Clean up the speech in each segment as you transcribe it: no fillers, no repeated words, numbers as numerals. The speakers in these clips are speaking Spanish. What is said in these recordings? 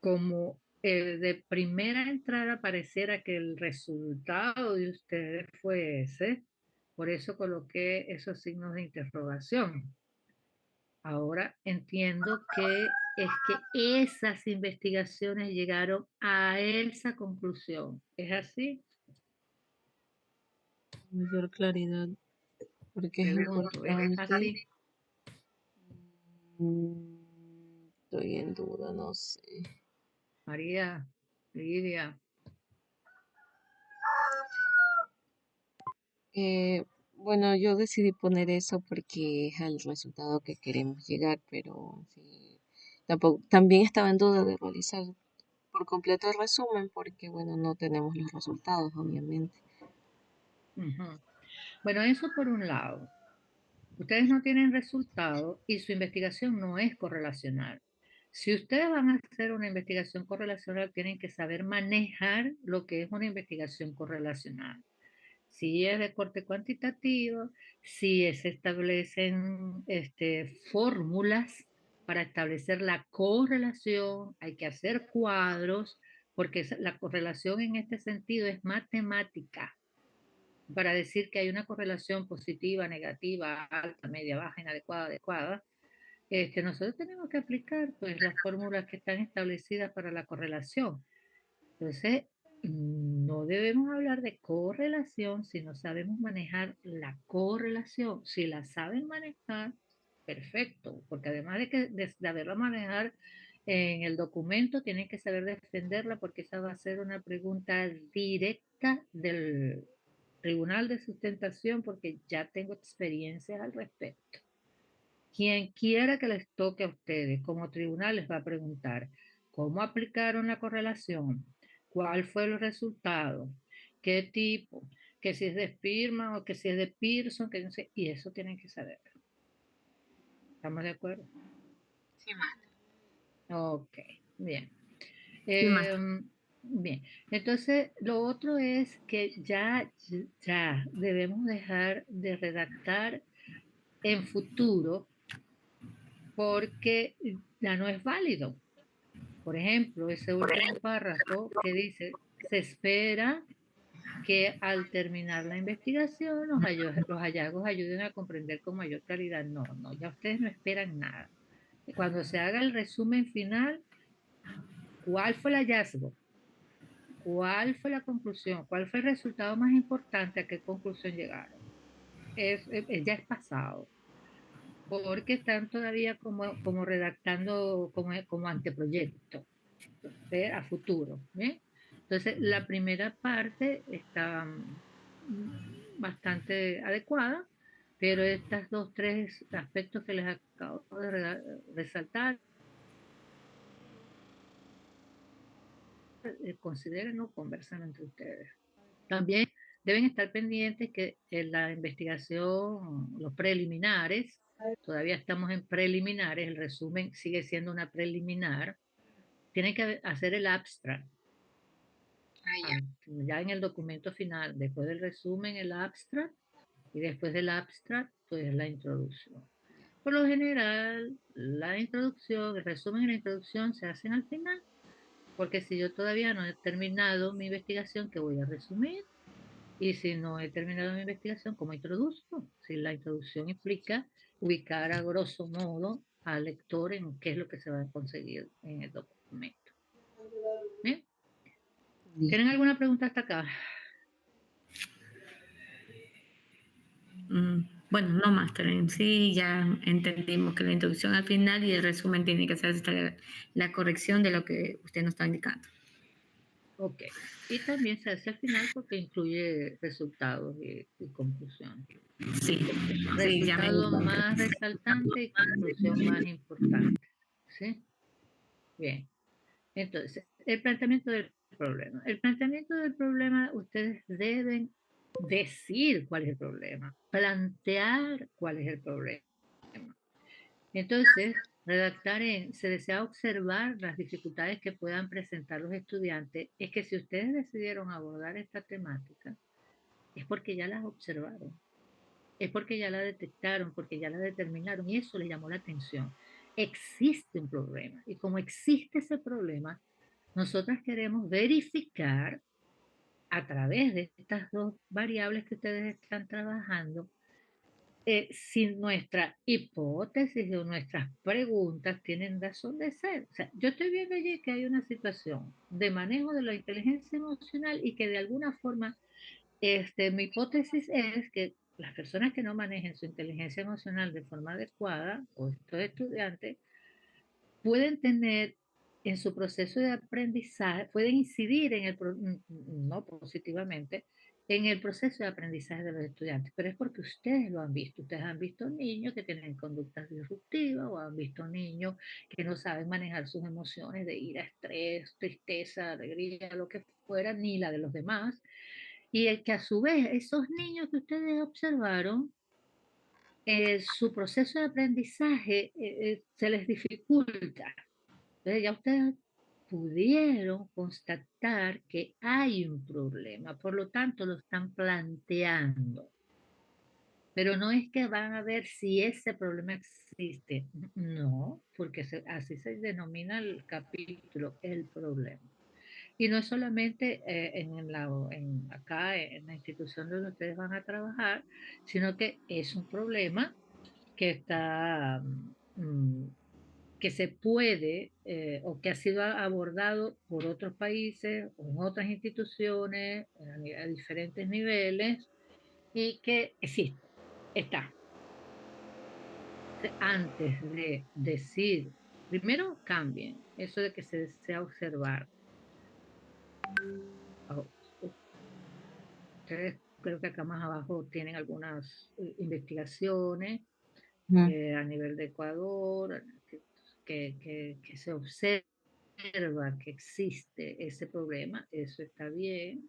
como de primera entrada pareciera que el resultado de ustedes fue ese, por eso coloqué esos signos de interrogación. Ahora entiendo que es que esas investigaciones llegaron a esa conclusión. ¿Es así? Mayor claridad, porque es Pregunto, ¿es importante. así? Estoy en duda, no sé. María, Lidia, Bueno, yo decidí poner eso porque es el resultado que queremos llegar, pero sí, tampoco, también estaba en duda de realizar por completo el resumen porque, bueno, no tenemos los resultados, obviamente. ujú. Bueno, eso por un lado. Ustedes no tienen resultado y su investigación no es correlacional. Si ustedes van a hacer una investigación correlacional, tienen que saber manejar lo que es una investigación correlacional. Si es de corte cuantitativo, si se establecen fórmulas para establecer la correlación, hay que hacer cuadros, porque la correlación en este sentido es matemática para decir que hay una correlación positiva, negativa, alta, media, baja, inadecuada, adecuada. Nosotros tenemos que aplicar pues las fórmulas que están establecidas para la correlación. Entonces, no debemos hablar de correlación si no sabemos manejar la correlación. Si la saben manejar, perfecto, porque además de haberla manejar en el documento, tienen que saber defenderla porque esa va a ser una pregunta directa del Tribunal de Sustentación porque ya tengo experiencias al respecto. Quien quiera que les toque a ustedes como tribunal les va a preguntar cómo aplicaron la correlación, cuál fue el resultado, qué tipo, que si es de Spearman o que si es de Pearson, que no sé, y eso tienen que saber. ¿Estamos de acuerdo? Sí, maestra. Ok, bien. Sí, maestra. Bien, entonces lo otro es que ya debemos dejar de redactar en futuro porque ya no es válido. Por ejemplo, ese último párrafo que dice, se espera que al terminar la investigación los hallazgos ayuden a comprender con mayor claridad. No, no, ya ustedes no esperan nada. Cuando se haga el resumen final, ¿cuál fue el hallazgo? ¿Cuál fue la conclusión? ¿Cuál fue el resultado más importante? ¿A qué conclusión llegaron? Ya es pasado, porque están todavía como redactando como anteproyecto. A futuro. ¿Bien? Entonces, la primera parte está bastante adecuada, pero estas dos, tres aspectos que les acabo de resaltar, consideren o conversan entre ustedes. También deben estar pendientes que en la investigación, los preliminares, todavía estamos en preliminares, el resumen sigue siendo una preliminar, tienen que hacer el abstract Ah, ya. ya en el documento final, después del resumen, el abstract, y después del abstract, pues la introducción. Por lo general, la introducción, el resumen y la introducción se hacen al final, porque si yo todavía no he terminado mi investigación, ¿qué voy a resumir? Y si no he terminado mi investigación, ¿cómo introduzco? Si la introducción implica ubicar a grosso modo al lector en qué es lo que se va a conseguir en el documento. ¿Bien? ¿Tienen Listo. alguna pregunta hasta acá? Bueno, no, Master, en sí ya entendimos que la introducción al final y el resumen tiene que ser hasta la corrección de lo que usted nos está indicando. Ok. Y también se hace al final porque incluye resultados y conclusión. Sí, sí, ya me Resultado más resaltante y conclusión más importante. ¿Sí? Bien. Entonces, el planteamiento del problema. El planteamiento del problema, ustedes deben decir cuál es el problema, plantear cuál es el problema. Entonces, se desea observar las dificultades que puedan presentar los estudiantes. Es que si ustedes decidieron abordar esta temática, es porque ya las observaron, es porque ya la detectaron, porque ya la determinaron y eso les llamó la atención. Existe un problema y como existe ese problema, Nosotras queremos verificar a través de estas dos variables que ustedes están trabajando, si nuestra hipótesis o nuestras preguntas tienen razón de ser. O sea, yo estoy viendo allí que hay una situación de manejo de la inteligencia emocional y que de alguna forma, mi hipótesis es que las personas que no manejen su inteligencia emocional de forma adecuada, o estos estudiantes, pueden tener en su proceso de aprendizaje, pueden incidir en no positivamente, en el proceso de aprendizaje de los estudiantes, pero es porque ustedes lo han visto. Ustedes han visto niños que tienen conductas disruptivas o han visto niños que no saben manejar sus emociones de ira, estrés, tristeza, alegría, lo que fuera, ni la de los demás. Y que a su vez esos niños que ustedes observaron, su proceso de aprendizaje se les dificulta. Entonces ya ustedes pudieron constatar que hay un problema, por lo tanto lo están planteando. Pero no es que van a ver si ese problema existe. No, porque así se denomina el capítulo, el problema. Y no es solamente acá en la institución donde ustedes van a trabajar, sino que es un problema que está que se puede o que ha sido abordado por otros países o en otras instituciones a diferentes niveles y que existe, está. Antes de decir, primero cambien eso de que se desea observar. Oh, ustedes creo que acá más abajo tienen algunas investigaciones Ujú. a nivel de Ecuador que se observa que existe ese problema, eso está bien.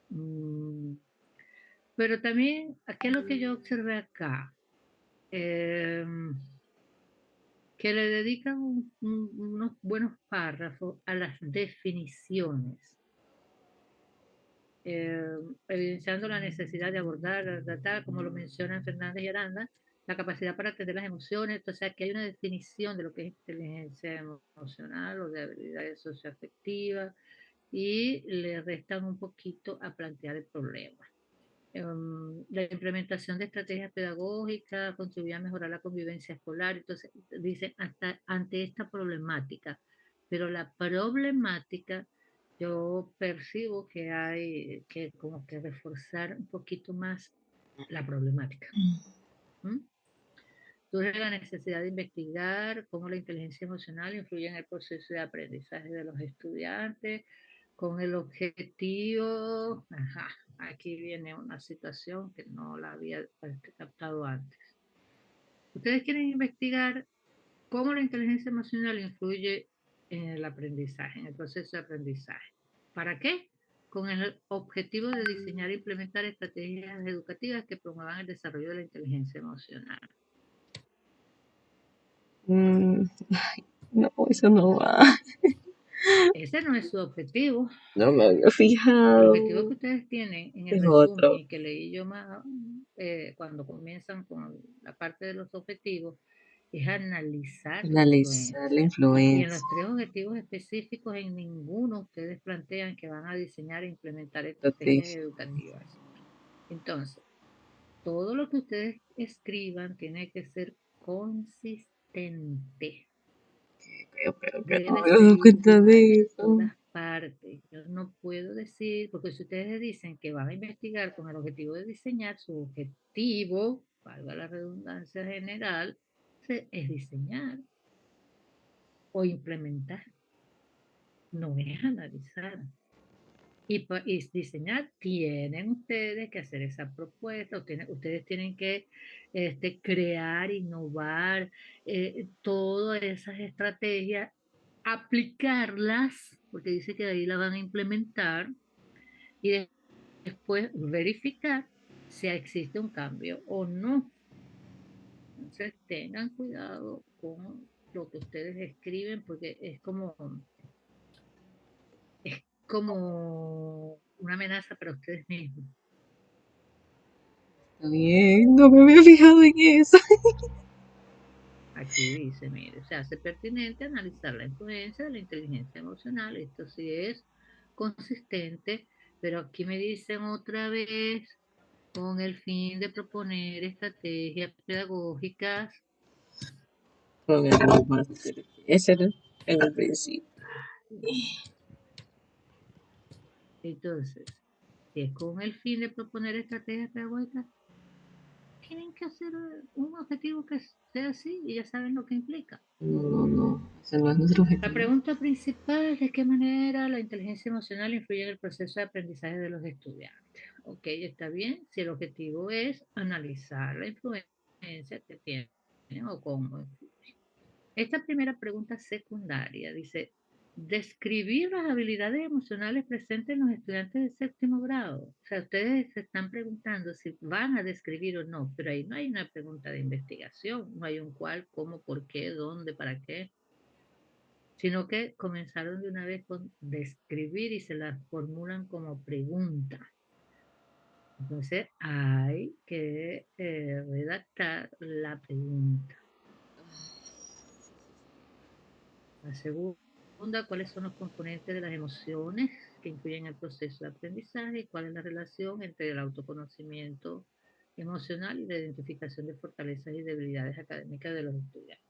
Mm, pero también, ¿qué es lo que yo observé acá? Eh, que le dedican unos buenos párrafos a las definiciones, eh, evidenciando la necesidad de abordar, tratar, como lo mencionan Fernández y Aranda, la capacidad para atender las emociones, o sea, que hay una definición de lo que es inteligencia emocional o de habilidades socioafectivas, y le restan un poquito a plantear el problema. La implementación de estrategias pedagógicas contribuye a mejorar la convivencia escolar. Entonces, dicen, hasta ante esta problemática, pero la problemática, yo percibo que hay que como que reforzar un poquito más la problemática. ¿Mm? Surge la necesidad de investigar cómo la inteligencia emocional influye en el proceso de aprendizaje de los estudiantes, con el objetivo, ajá, aquí viene una situación que no la había captado antes. Ustedes quieren investigar cómo la inteligencia emocional influye en el aprendizaje, en el proceso de aprendizaje. ¿Para qué? Con el objetivo de diseñar e implementar estrategias educativas que promuevan el desarrollo de la inteligencia emocional. No, eso no va. Ese no es su objetivo. No me había El objetivo que fijado. ustedes tienen en el Es resumen otro. y que leí yo más cuando comienzan con la parte de los objetivos es analizar la Analizar la influencia. Y en influencia. los tres objetivos específicos, en ninguno ustedes plantean que van a diseñar e implementar estrategias Estrategia. educativas. Entonces, todo lo que ustedes escriban tiene que ser consistente. Ok, no me Debe había ser dado cuenta igual de en eso. todas partes. Yo no puedo decir, porque si ustedes dicen que van a investigar con el objetivo de diseñar, su objetivo, valga la redundancia general, es diseñar o implementar, no es analizar. Y diseñar, tienen ustedes que hacer esa propuesta, ustedes tienen que crear, innovar todas esas estrategias, aplicarlas, porque dice que de ahí las van a implementar, y después verificar si existe un cambio o no. Entonces tengan cuidado con lo que ustedes escriben, porque es como una amenaza para ustedes mismos. Está bien, no me había fijado en eso. Aquí dice, mire, se hace pertinente analizar la influencia de la inteligencia emocional. Esto sí es consistente, pero aquí me dicen otra vez con el fin de proponer estrategias pedagógicas. Con el máster. Ese era en el principio. Entonces, si es con el fin de proponer estrategias pedagógicas, tienen que hacer un objetivo que sea así y ya saben lo que implica. No. Ese no es nuestro La objetivo. pregunta principal es de qué manera la inteligencia emocional influye en el proceso de aprendizaje de los estudiantes. Ok, está bien, si el objetivo es analizar la influencia que tiene o cómo influye. Esta primera pregunta secundaria dice, describir las habilidades emocionales presentes en los estudiantes de séptimo grado. O sea, ustedes se están preguntando si van a describir o no, pero ahí no hay una pregunta de investigación, no hay un cuál, cómo, por qué, dónde, para qué, sino que comenzaron de una vez con describir y se las formulan como pregunta. Entonces hay que redactar la pregunta. La segunda, ¿cuáles son los componentes de las emociones que influyen en el proceso de aprendizaje? ¿Y cuál es la relación entre el autoconocimiento emocional y la identificación de fortalezas y debilidades académicas de los estudiantes?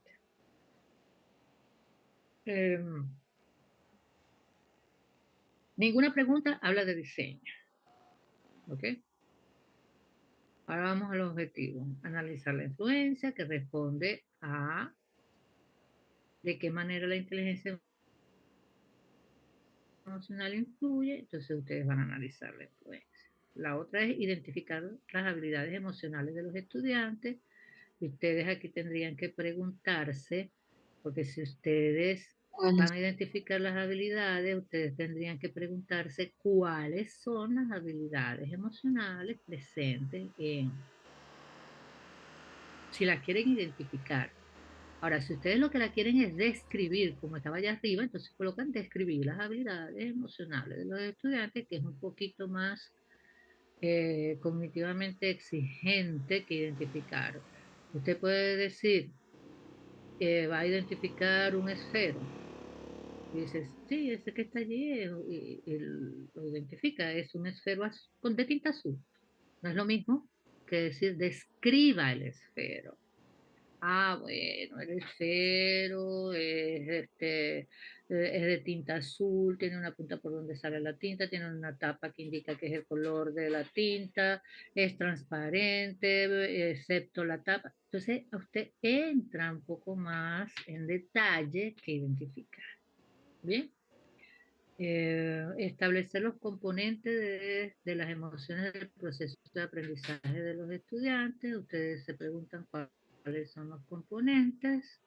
Ninguna pregunta habla de diseño. ¿Ok? Ahora vamos a los objetivos. Analizar la influencia que responde a de qué manera la inteligencia emocional influye. Entonces ustedes van a analizar la influencia. La otra es identificar las habilidades emocionales de los estudiantes. Y ustedes aquí tendrían que preguntarse, porque si ustedes ¿Cuál van es? a identificar las habilidades, ustedes tendrían que preguntarse cuáles son las habilidades emocionales presentes en, si las quieren identificar. Ahora, si ustedes lo que la quieren es describir, como estaba allá arriba, entonces colocan describir las habilidades emocionales de los estudiantes, que es un poquito más cognitivamente exigente que identificar. Usted puede decir que va a identificar un esfero. Y dice, sí, ese que está allí, y lo identifica, es un esfero de tinta azul. No es lo mismo que decir describa el esfero. Ah, bueno, el esfero es de tinta azul, tiene una punta por donde sale la tinta, tiene una tapa que indica que es el color de la tinta, es transparente, excepto la tapa. Entonces, a usted entra un poco más en detalle que identificar. Bien. Establecer los componentes de las emociones del proceso de aprendizaje de los estudiantes. Ustedes se preguntan cuáles son los componentes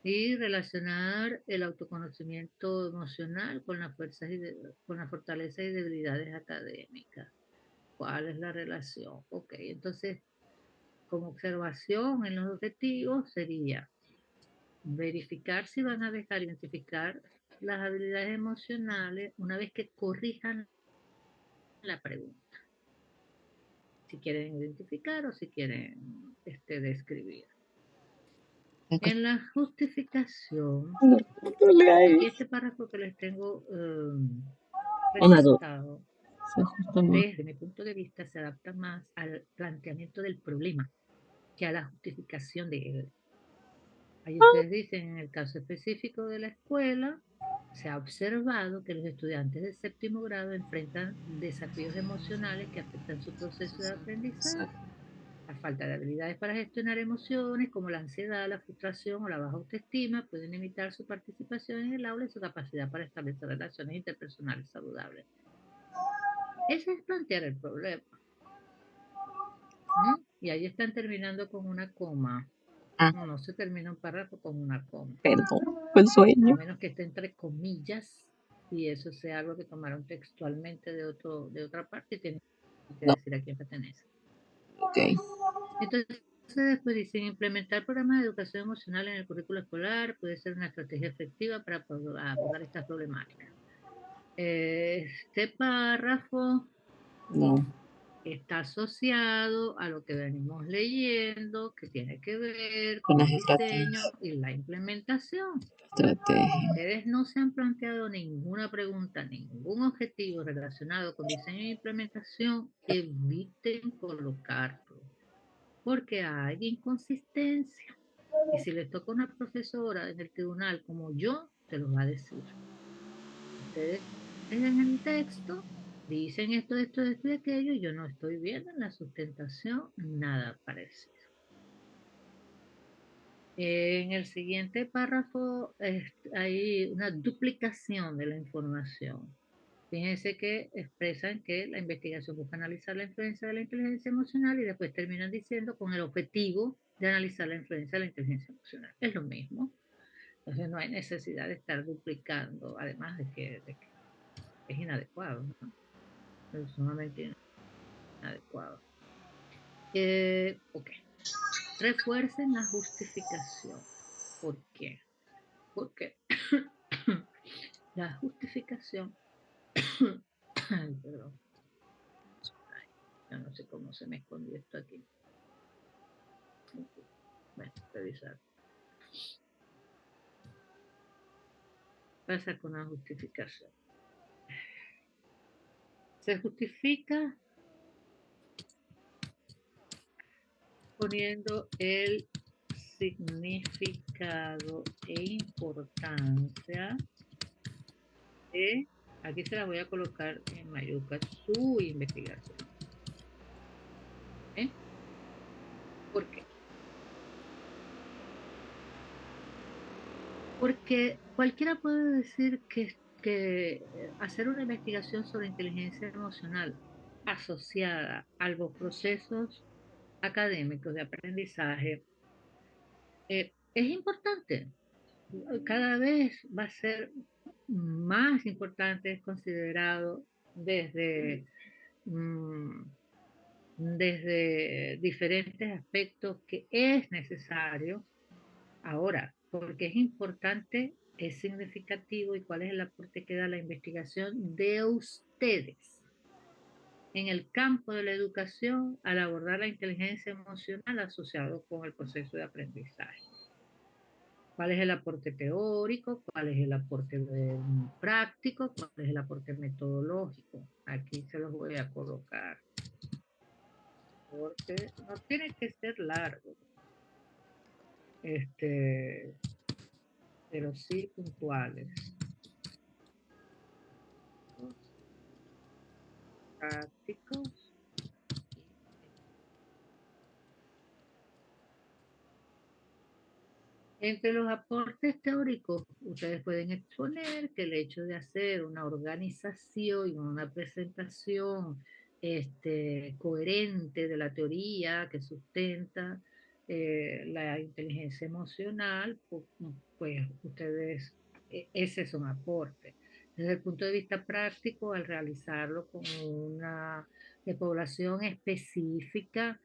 y relacionar el autoconocimiento emocional con las fuerzas con las fortalezas y debilidades académicas. ¿Cuál es la relación? Ok, entonces, como observación en los objetivos sería verificar si van a dejar identificar las habilidades emocionales una vez que corrijan la pregunta. Si quieren identificar o si quieren describir. En la justificación, No le aquí hay este párrafo que les tengo una duda. presentado, Se ajusta más. desde mi punto de vista, se adapta más al planteamiento del problema que a la justificación de él. Ahí ustedes dicen, en el caso específico de la escuela, se ha observado que los estudiantes de séptimo grado enfrentan desafíos emocionales que afectan su proceso de aprendizaje. La falta de habilidades para gestionar emociones como la ansiedad, la frustración o la baja autoestima pueden limitar su participación en el aula y su capacidad para establecer relaciones interpersonales saludables. Ese es plantear el problema. ¿Mm? Y ahí están terminando con una coma. Ah, No se termina un párrafo con una coma. perdón, fue el A sueño. menos que esté entre comillas y eso sea algo que tomaron textualmente de otra parte y tienen que No, decir a quién pertenece. ok. Entonces, después dicen, implementar programas de educación emocional en el currículo escolar puede ser una estrategia efectiva para abordar estas problemáticas. Este párrafo No. está asociado a lo que venimos leyendo, que tiene que ver Con con las el diseño estrategias. y la implementación. Estrategia. Ustedes no se han planteado ninguna pregunta, ningún objetivo relacionado con diseño e implementación, eviten colocarlo, porque hay inconsistencia. Y si les toca una profesora en el tribunal como yo, se los va a decir. Ustedes en el texto dicen esto y aquello, y yo no estoy viendo en la sustentación nada parecido. En el siguiente párrafo hay una duplicación de la información. Fíjense que expresan que la investigación busca analizar la influencia de la inteligencia emocional y después terminan diciendo con el objetivo de analizar la influencia de la inteligencia emocional. Es lo mismo. Entonces no hay necesidad de estar duplicando, además de que es inadecuado, ¿no? Es sumamente inadecuado. Ok. Refuercen la justificación. ¿Por qué? Porque la justificación, ay, perdón, ay, yo no sé cómo se me escondió esto aquí. Bueno, revisar. Pasa con la justificación. Se justifica poniendo el significado e importancia de, aquí se la voy a colocar en mayúsculas, su investigación. ¿Eh? ¿Por qué? Porque cualquiera puede decir que hacer una investigación sobre inteligencia emocional asociada a los procesos académicos de aprendizaje es importante. Cada vez va a ser más importante, es considerado desde, mm, desde diferentes aspectos que es necesario. Ahora, porque es importante, es significativo y cuál es el aporte que da la investigación de ustedes en el campo de la educación al abordar la inteligencia emocional asociado con el proceso de aprendizaje. ¿Cuál es el aporte teórico? ¿Cuál es el aporte práctico? ¿Cuál es el aporte metodológico? Aquí se los voy a colocar porque no tiene que ser largo, pero sí puntuales. Prácticos. Entre los aportes teóricos, ustedes pueden exponer que el hecho de hacer una organización y una presentación coherente de la teoría que sustenta la inteligencia emocional, pues ustedes, ese es un aporte. Desde el punto de vista práctico, al realizarlo con una población específica,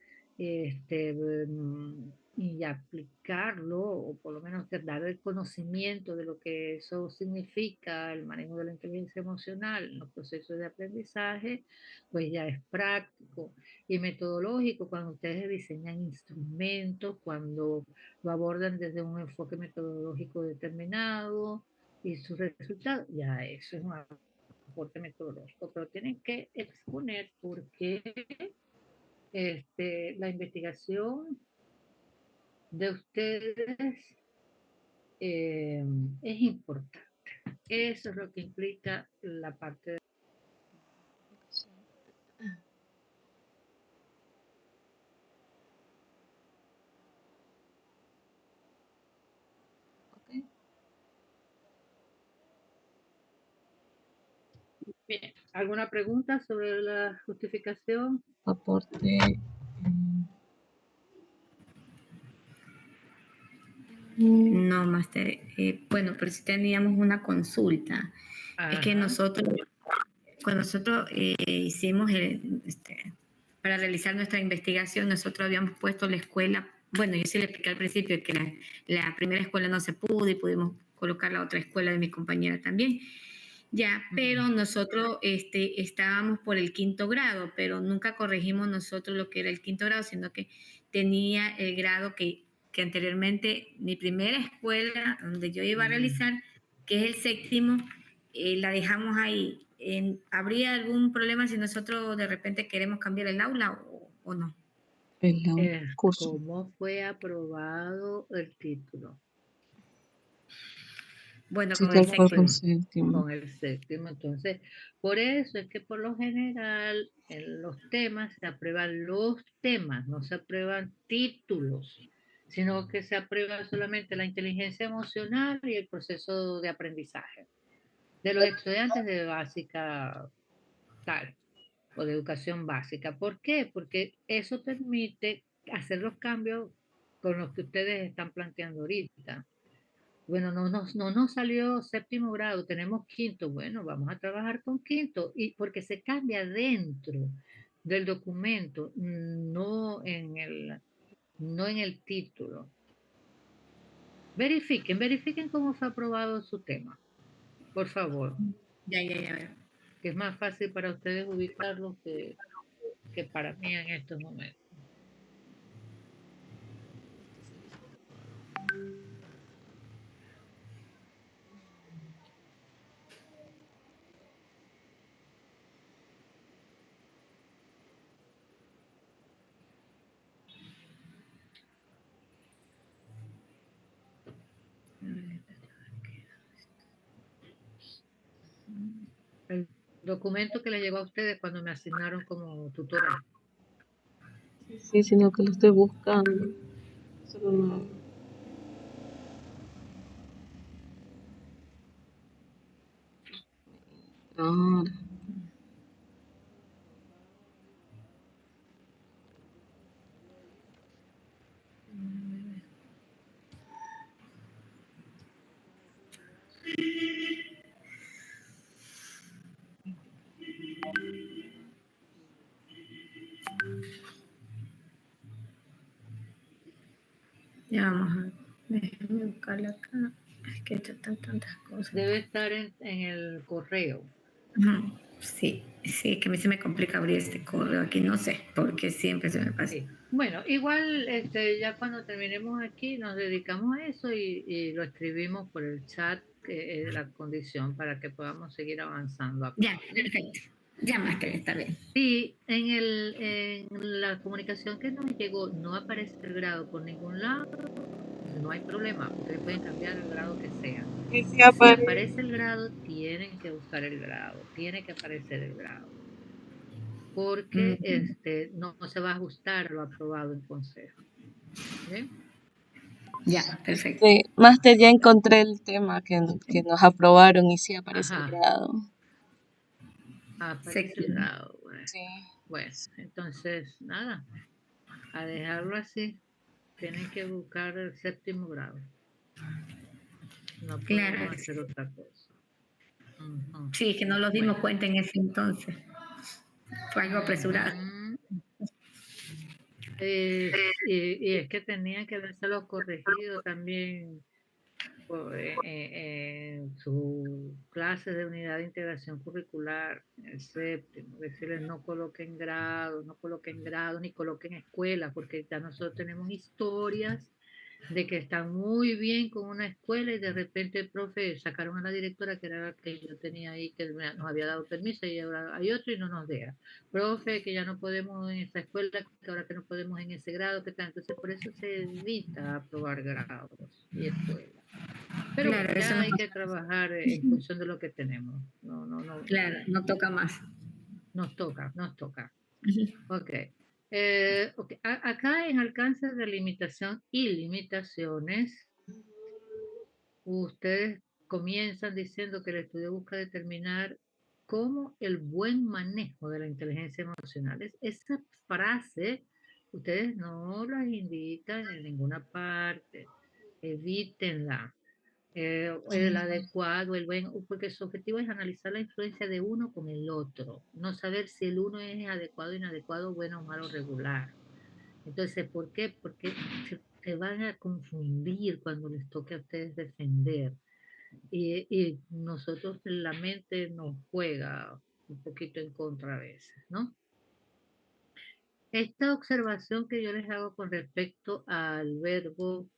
y aplicarlo, o por lo menos dar el conocimiento de lo que eso significa, el manejo de la inteligencia emocional en los procesos de aprendizaje, pues ya es práctico y metodológico cuando ustedes diseñan instrumentos, cuando lo abordan desde un enfoque metodológico determinado y sus resultados, ya eso es un aporte metodológico, pero tienen que exponer por qué la investigación de ustedes eh, es importante. Eso es lo que implica la parte de... Ok. Bien, ¿alguna pregunta sobre la justificación? Aporte. No, máster. Bueno, pero sí teníamos una consulta. Es que Ajá. nosotros, cuando nosotros hicimos para realizar nuestra investigación, nosotros habíamos puesto la escuela, bueno, yo sí le expliqué al principio que la primera escuela no se pudo y pudimos colocar la otra escuela de mi compañera también. Ya, pero nosotros estábamos por el quinto grado, pero nunca corregimos nosotros lo que era el quinto grado, sino que tenía el grado que anteriormente mi primera escuela donde yo iba a realizar, que es el séptimo, la dejamos ahí. ¿Habría algún problema si nosotros de repente queremos cambiar el aula o no? El curso. ¿Cómo fue aprobado el título? Bueno, Sí, con el tal cual con séptimo. séptimo. Con el séptimo. Entonces, por eso es que por lo general en los temas se aprueban los temas, no se aprueban títulos, sino que se aprueba solamente la inteligencia emocional y el proceso de aprendizaje de los estudiantes de básica tal o de educación básica. ¿Por qué? Porque eso permite hacer los cambios con los que ustedes están planteando ahorita. Bueno, no nos salió séptimo grado, tenemos quinto. Bueno, vamos a trabajar con quinto, y porque se cambia dentro del documento, no en el título. Verifiquen cómo fue aprobado su tema, por favor, Ya. que es más fácil para ustedes ubicarlo que para mí en estos momentos. El documento que le llegó a ustedes cuando me asignaron como tutora. Sí, sino que lo estoy buscando. Solo no. Ahora. Ya vamos a ver. Déjame buscarla acá. Es que están tantas cosas. Debe estar en el correo. Ujú. Sí, sí, que a mí se me complica abrir este correo aquí, no sé, porque siempre se me pasa. Sí. Bueno, igual ya cuando terminemos aquí nos dedicamos a eso y lo escribimos por el chat, que es la condición para que podamos seguir avanzando acá. Ya, perfecto. Ya, Máster, está bien. Y en la comunicación que nos llegó no aparece el grado por ningún lado, no hay problema, ustedes pueden cambiar el grado que sea. Y si Si aparece. aparece el grado, tienen que buscar el grado, tiene que aparecer el grado, porque Mm, no se va a ajustar lo aprobado en consejo. ¿Bien? ya, perfecto. Sí, Master, ya encontré el tema que nos aprobaron y sí aparece el Ajá, grado. aparece el Séptimo. grado. Bueno, Sí. bueno, entonces, nada, a dejarlo así. Tienen que buscar el séptimo grado. No Claro, podemos hacer otra cosa. Ujú. sí, que no nos dimos Bueno. cuenta en ese entonces. Fue algo apresurado. Ujú. Y es que tenía que habérselo corregido también en su clase de unidad de integración curricular, en el séptimo, decirles no coloquen grado, ni coloquen escuela, porque ya nosotros tenemos historias de que están muy bien con una escuela y de repente el profe sacaron a la directora, que era la que yo tenía ahí, que nos había dado permiso, y ahora hay otro y no nos deja. Profe, que ya no podemos en esa escuela, que ahora que no podemos en ese grado, que tal. Entonces, por eso se evita aprobar grados y escuelas. Pero bueno, Claro, eso ya nos hay que pasa. trabajar en función de lo que tenemos. Claro, no toca más. Nos toca. Ujú. Ok. Ok. Acá en alcance de limitación y limitaciones, ustedes comienzan diciendo que el estudio busca determinar cómo el buen manejo de la inteligencia emocional. Esa frase, ustedes no la indican en ninguna parte. Evítenla. El adecuado, el buen, porque su objetivo es analizar la influencia de uno con el otro, no saber si el uno es adecuado, inadecuado, bueno, malo, regular. Entonces, ¿por qué? Porque se van a confundir cuando les toque a ustedes defender. y nosotros la mente nos juega un poquito en contra a veces, ¿no? Esta observación que yo les hago con respecto al verbo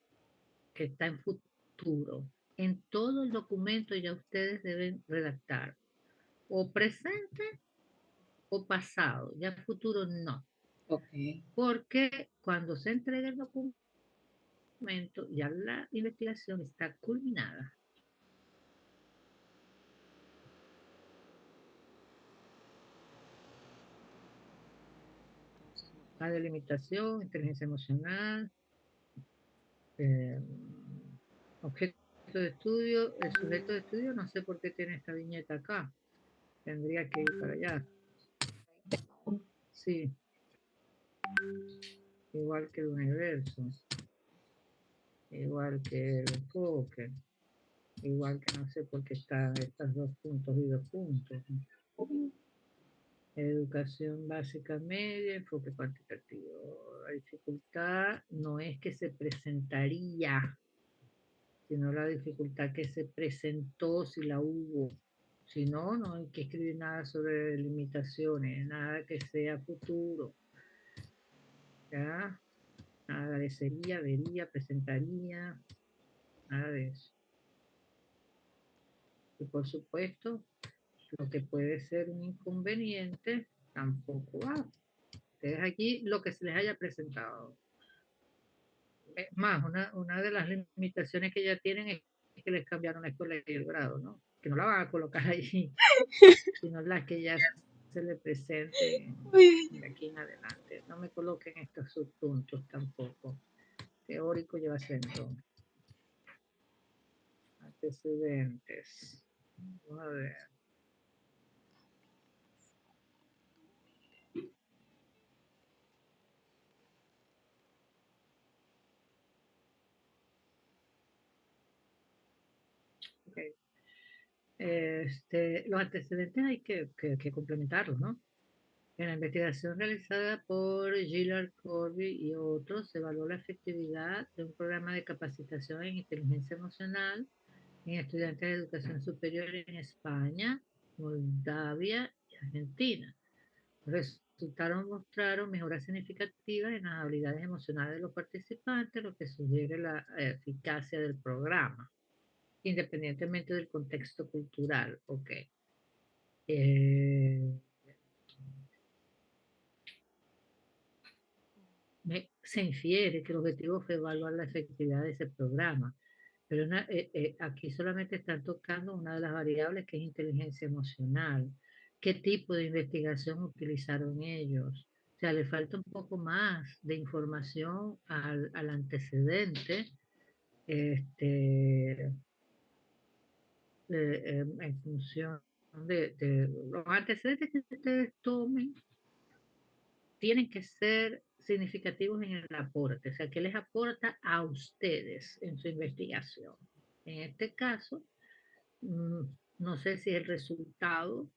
que está en futuro, en todo el documento ya ustedes deben redactar o presente o pasado, ya futuro no, Ok. porque cuando se entregue el documento ya la investigación está culminada. La delimitación, inteligencia emocional, eh, objeto de estudio, el sujeto de estudio, no sé por qué tiene esta viñeta acá, tendría que ir para allá. Sí, igual que el universo, igual que el enfoque, igual que no sé por qué están estos dos puntos y dos puntos. Educación básica media, enfoque cuantitativo. La dificultad no es que se presentaría, sino la dificultad que se presentó si la hubo. Si no, no hay que escribir nada sobre limitaciones, nada que sea futuro. ¿Ya? Nada de sería, vería, presentaría, nada de eso. Y por supuesto, lo que puede ser un inconveniente tampoco va. Ustedes aquí lo que se les haya presentado. Es más, una de las limitaciones que ya tienen es que les cambiaron la escuela y el grado, ¿no? Que no la van a colocar allí, sino las que ya se le presenten de aquí en adelante. No me coloquen estos subpuntos tampoco. Teórico lleva acento. Antecedentes. Vamos a ver. Okay. Los antecedentes hay que complementarlos, ¿no? En la investigación realizada por Gillard Corby y otros, se evaluó la efectividad de un programa de capacitación en inteligencia emocional en estudiantes de educación superior en España, Moldavia y Argentina. Los resultados mostraron mejoras significativas en las habilidades emocionales de los participantes, lo que sugiere la eficacia del programa, independientemente del contexto cultural. Okay. Eh, se infiere que el objetivo fue evaluar la efectividad de ese programa, pero aquí solamente están tocando una de las variables que es inteligencia emocional. ¿Qué tipo de investigación utilizaron ellos? O sea, le falta un poco más de información al antecedente, en función de los antecedentes que ustedes tomen tienen que ser significativos en el aporte, o sea, ¿qué les aporta a ustedes en su investigación? En este caso, mm, no sé si el resultado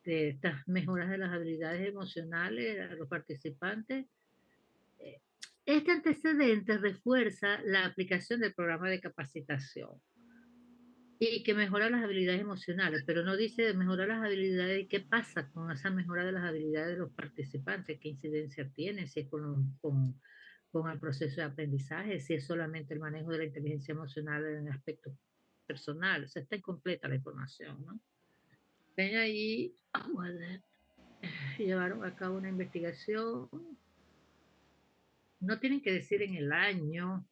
de estas mejoras de las habilidades emocionales a los participantes, eh, este antecedente refuerza la aplicación del programa de capacitación y que mejora las habilidades emocionales, pero no dice mejorar las habilidades y qué pasa con esa mejora de las habilidades de los participantes, qué incidencia tiene, si es con el proceso de aprendizaje, si es solamente el manejo de la inteligencia emocional en aspectos personales, o sea, está incompleta la información, ¿no? Ven ahí, llevaron a cabo una investigación, no tienen que decir en el año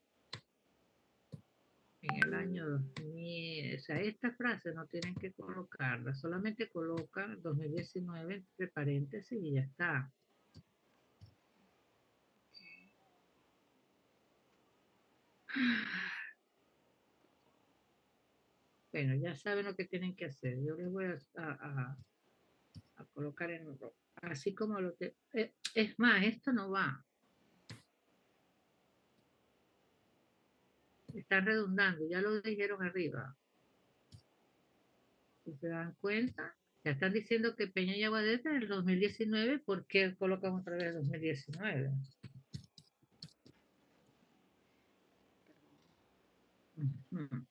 2000, o sea, esta frase no tienen que colocarla, solamente colocan 2019 entre paréntesis y ya está. Bueno, ya saben lo que tienen que hacer. Yo les voy a colocar en rojo. Así como lo que... es más, esto no va. Están redundando, ya lo dijeron arriba. Si se dan cuenta, ya están diciendo que Peña y Aguadete en el 2019, ¿por qué colocan otra vez 2019? Ujú.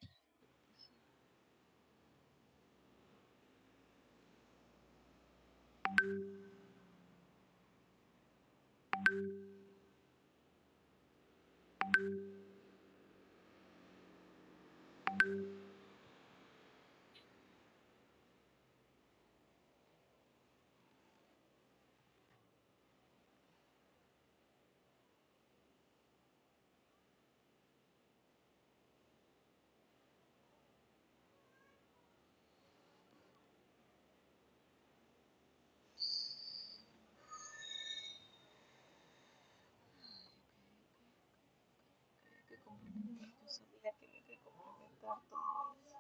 Qué complicado. Yo sabía que había que complementar todo eso.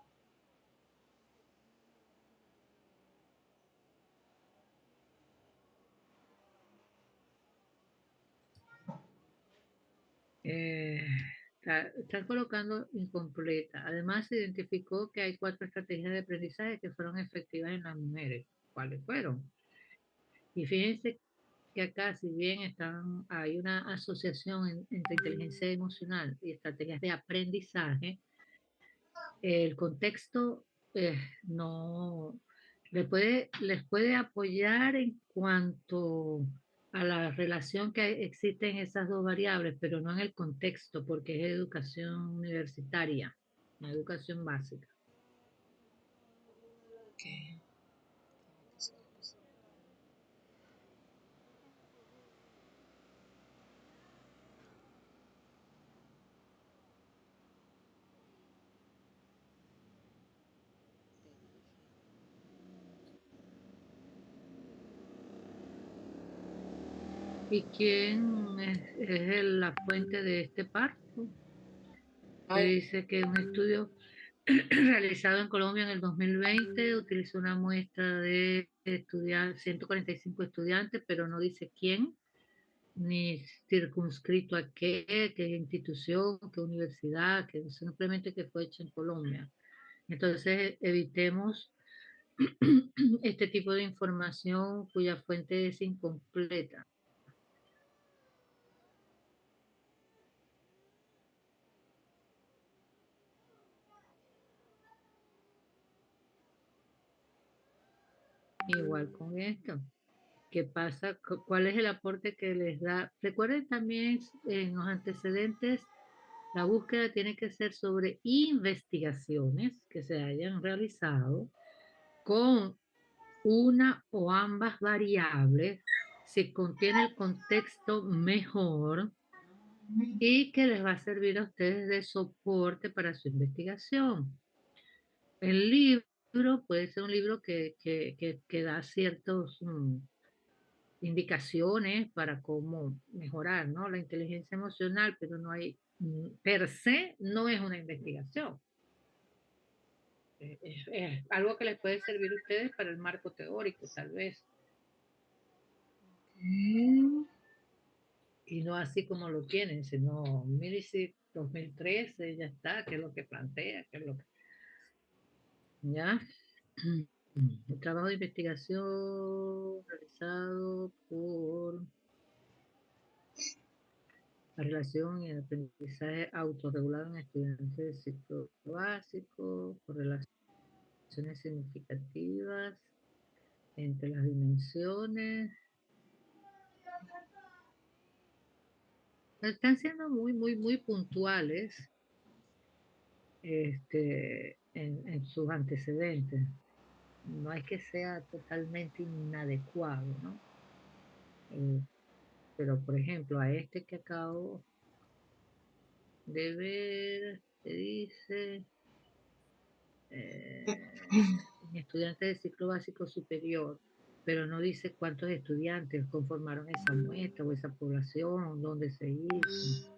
Eh, están colocando incompleta. Además, se identificó que hay 4 estrategias de aprendizaje que fueron efectivas en las mujeres. ¿Cuáles fueron? Y fíjense que acá, si bien hay una asociación entre inteligencia emocional y estrategias de aprendizaje, el contexto no les puede apoyar en cuanto a la relación que existe en esas dos variables, pero no en el contexto, porque es educación universitaria, una educación básica. Okay. ¿Y quién es la fuente de este parto? Se Ay, dice que un estudio realizado en Colombia en el 2020 utilizó una muestra de 145 estudiantes, pero no dice quién, ni circunscrito a qué institución, qué universidad, que simplemente que fue hecho en Colombia. Entonces, evitemos este tipo de información cuya fuente es incompleta. Igual con esto. ¿Qué pasa? ¿Cuál es el aporte que les da? Recuerden también en los antecedentes, la búsqueda tiene que ser sobre investigaciones que se hayan realizado con una o ambas variables, si contiene el contexto mejor y que les va a servir a ustedes de soporte para su investigación. El libro puede ser un libro que da ciertas indicaciones para cómo mejorar, ¿no? La inteligencia emocional, pero no hay, per se, no es una investigación. Es algo que les puede servir a ustedes para el marco teórico, tal vez. Y no así como lo tienen, sino, mire si 2013 ya está, qué es lo que plantea, qué es lo que... ¿Ya? El trabajo de investigación realizado por la relación y el aprendizaje autorregulado en estudiantes de ciclo básico, por relaciones significativas entre las dimensiones. Están siendo muy puntuales en sus antecedentes. No es que sea totalmente inadecuado, ¿no? Eh, pero, por ejemplo, a este que acabo de ver, se dice, un estudiante de ciclo básico superior, pero no dice cuántos estudiantes conformaron esa muestra o esa población, dónde se hizo.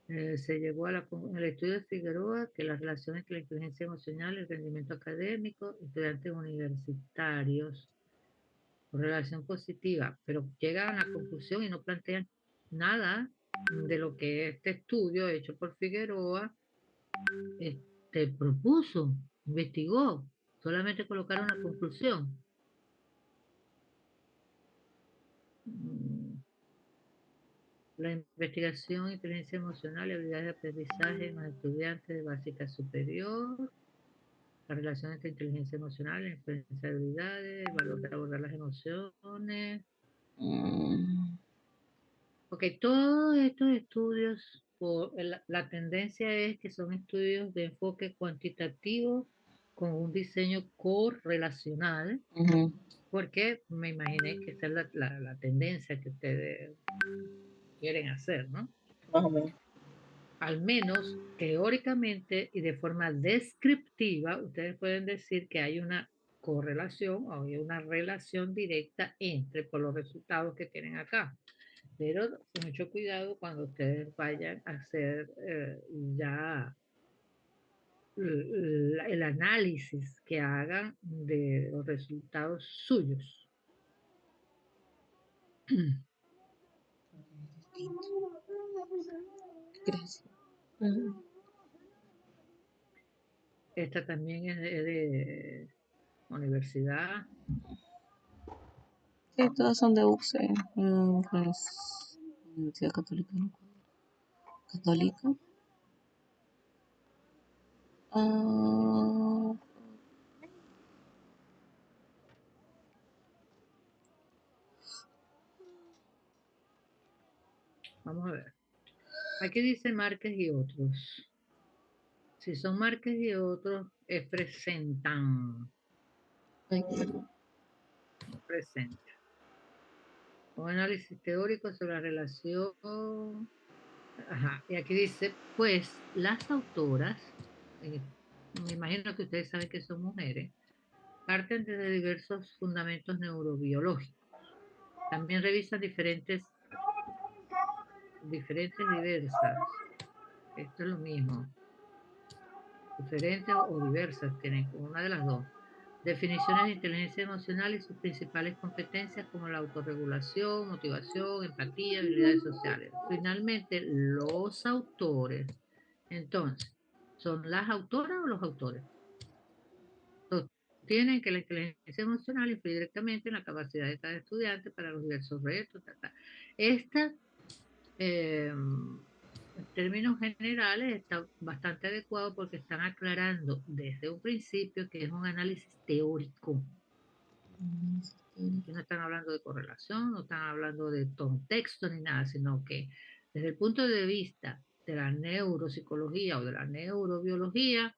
Se llegó en el estudio de Figueroa que las relaciones entre la inteligencia emocional y el rendimiento académico, estudiantes universitarios, relación positiva, pero llegan a la conclusión y no plantean nada de lo que este estudio hecho por Figueroa propuso, investigó, solamente colocaron la conclusión. Mm, La investigación, inteligencia emocional y habilidades de aprendizaje en los estudiantes de básica superior. la relación entre inteligencia emocional, la influencia de habilidades, el valor de abordar las emociones. Ok, todos estos estudios, la tendencia es que son estudios de enfoque cuantitativo con un diseño correlacional, Ujú, porque me imaginé que esa es la tendencia que ustedes quieren hacer, ¿no? más o menos. Al menos teóricamente y de forma descriptiva, ustedes pueden decir que hay una correlación o hay una relación directa entre por los resultados que tienen acá. Pero con mucho cuidado cuando ustedes vayan a hacer ya el análisis que hagan de los resultados suyos. Gracias. Ujú. Esta también es de universidad. Sí, todas son de UCE, pues, Universidad Católica, ¿no? Católica. Ah, Vamos a ver. Aquí dice Márquez y otros. Si son Márquez y otros, es presentan. ay, perdón. Presenta. Un análisis teórico sobre la relación. Ajá. Y aquí dice, pues las autoras, eh, me imagino que ustedes saben que son mujeres, parten desde diversos fundamentos neurobiológicos. También revisan diversas. Esto es lo mismo. Diferentes o diversas, tienen una de las dos. Definiciones de inteligencia emocional y sus principales competencias como la autorregulación, motivación, empatía, habilidades sociales. Finalmente, los autores. Entonces, ¿son las autoras o los autores? Sostienen que la inteligencia emocional influye directamente en la capacidad de cada estudiante para los diversos retos. Esta en términos generales está bastante adecuado porque están aclarando desde un principio que es un análisis teórico. Aquí no están hablando de correlación, no están hablando de contexto ni nada, sino que desde el punto de vista de la neuropsicología o de la neurobiología,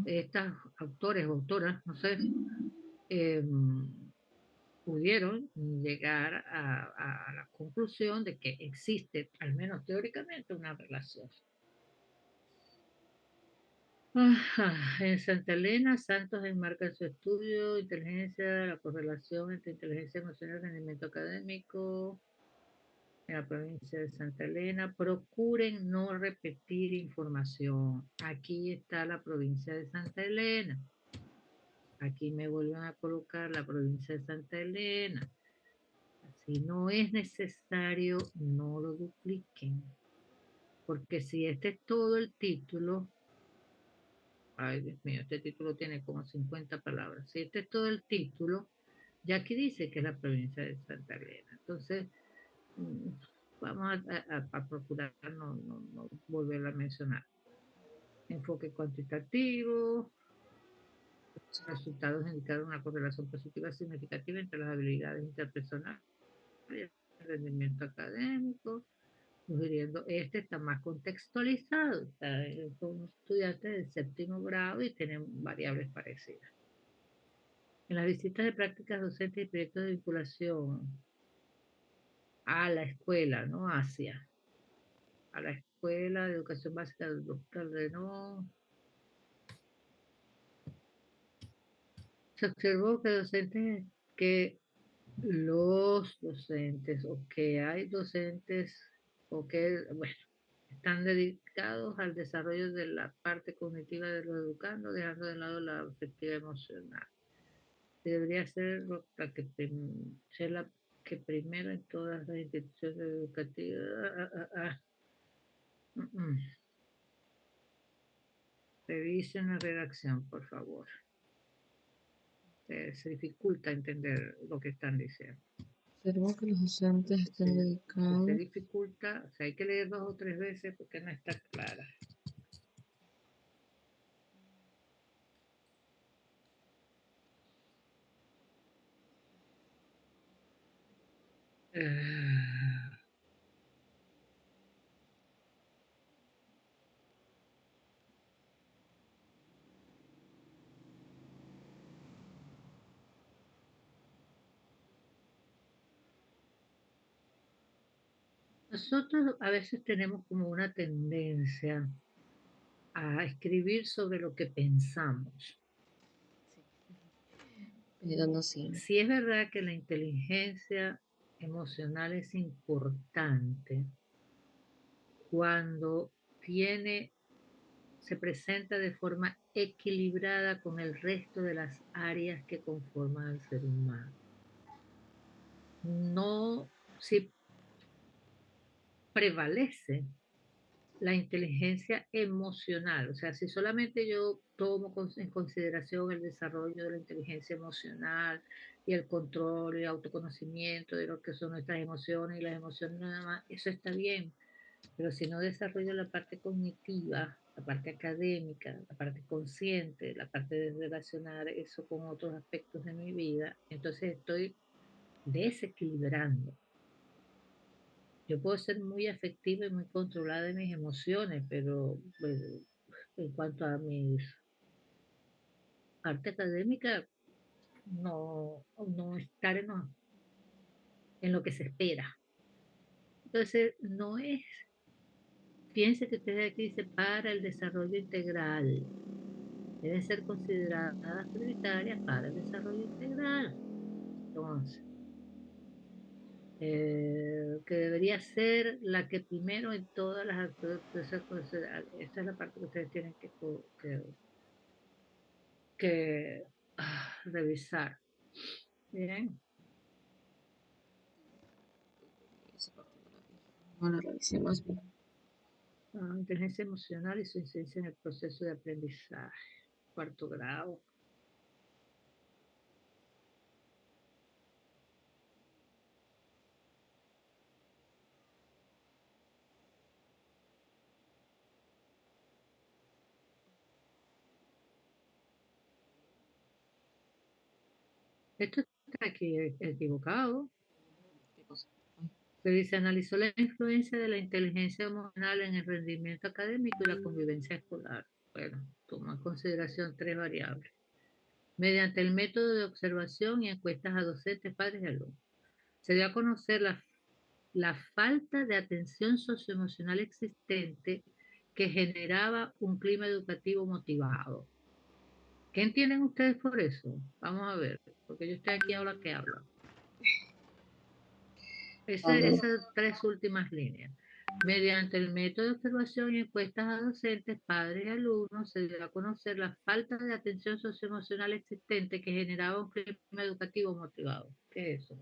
estas autores o autoras, no sé, eh, pudieron llegar a la conclusión de que existe, al menos teóricamente, una relación. Ajá. En Santa Elena, Santos enmarca su estudio, inteligencia, la correlación entre inteligencia emocional y rendimiento académico en la provincia de Santa Elena. Procuren no repetir información. Aquí está la provincia de Santa Elena. Aquí me vuelven a colocar la provincia de Santa Elena. Si no es necesario, no lo dupliquen. Porque si este es todo el título, ay Dios mío, este título tiene como 50 palabras. Si este es todo el título, ya aquí dice que es la provincia de Santa Elena. Entonces, mm, vamos a procurar no volverla a mencionar. Enfoque cuantitativo, resultados indicaron una correlación positiva significativa entre las habilidades interpersonales y el rendimiento académico, sugiriendo este está más contextualizado, son estudiantes del séptimo grado y tienen variables parecidas. En las visitas de prácticas docentes y proyectos de vinculación a la escuela, ¿no? Hacia a la escuela de educación básica del doctor Renó, se observó que los docentes o que hay docentes o que, bueno, están dedicados al desarrollo de la parte cognitiva de los educandos, dejando de lado la afectiva emocional. Debería ser ser la que primero en todas las instituciones educativas. Mm, mm. Revisen la redacción, por favor. Se dificulta entender lo que están diciendo. Observo que los docentes están Se dedicados. dificulta, o sea, hay que leer 2 o 3 veces porque no está clara. Eh, Nosotros a veces tenemos como una tendencia a escribir sobre lo que pensamos. Pero no siempre. Si es verdad que la inteligencia emocional es importante cuando tiene, se presenta de forma equilibrada con el resto de las áreas que conforman al ser humano. No, si prevalece la inteligencia emocional, o sea, si solamente yo tomo en consideración el desarrollo de la inteligencia emocional y el control y el autoconocimiento de lo que son nuestras emociones y las emociones nada más, eso está bien, pero si no desarrollo la parte cognitiva, la parte académica, la parte consciente, la parte de relacionar eso con otros aspectos de mi vida, entonces estoy desequilibrando. Yo puedo ser muy afectiva y muy controlada de mis emociones, pero pues, en cuanto a mi parte académica, no estar en lo que se espera. Entonces, no es, fíjense que ustedes aquí dice para el desarrollo integral. Deben ser consideradas prioritarias para el desarrollo integral. Entonces, que debería ser la que primero en todas las actividades, esa es la parte que ustedes tienen que revisar. Bien, Esa parte no la revisé más bien. inteligencia emocional y su incidencia en el proceso de aprendizaje, cuarto grado. Esto está aquí equivocado. ¿Qué cosa? Ay, Que dice, analizó la influencia de la inteligencia emocional en el rendimiento académico y la convivencia escolar. Bueno, toma en consideración tres variables. Mediante el método de observación y encuestas a docentes, padres y alumnos. Se dio a conocer la falta de atención socioemocional existente que generaba un clima educativo motivado. ¿Qué entienden ustedes por eso? Vamos a ver, porque yo estoy aquí ahora que hablo. a ver, Esas tres últimas líneas. Mediante el método de observación y encuestas a docentes, padres y alumnos, se dio a conocer la falta de atención socioemocional existente que generaba un clima educativo motivado. ¿Qué es eso?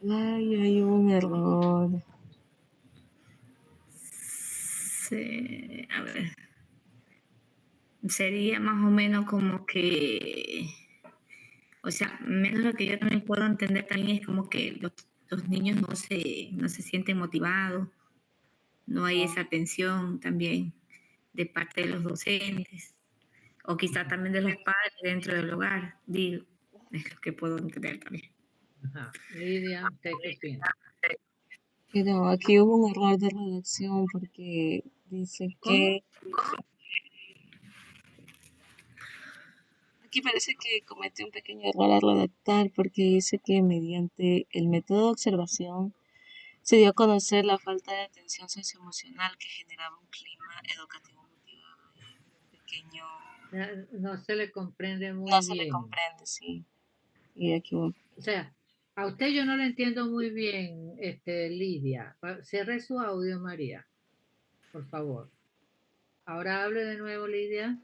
ay, hay un error. Sí, a ver, sería más o menos como que, o sea, menos lo que yo también puedo entender también es como que los niños no se sienten motivados, no hay esa atención también de parte de los docentes, o quizá también de los padres dentro del hogar, digo, es lo que puedo entender también. Ajá. Lidia, ¿usted qué opina? Pero aquí hubo un error de redacción porque dice ¿Cómo? que aquí parece que cometió un pequeño error al redactar porque dice que mediante el método de observación se dio a conocer la falta de atención socioemocional que generaba un clima educativo motivado. Y hay un pequeño, No se le comprende no muy se le bien. comprende, sí, y aquí va. O sea, a usted yo no le entiendo muy bien, Lidia. Cierre su audio, María, por favor. Ahora hable de nuevo, Lidia.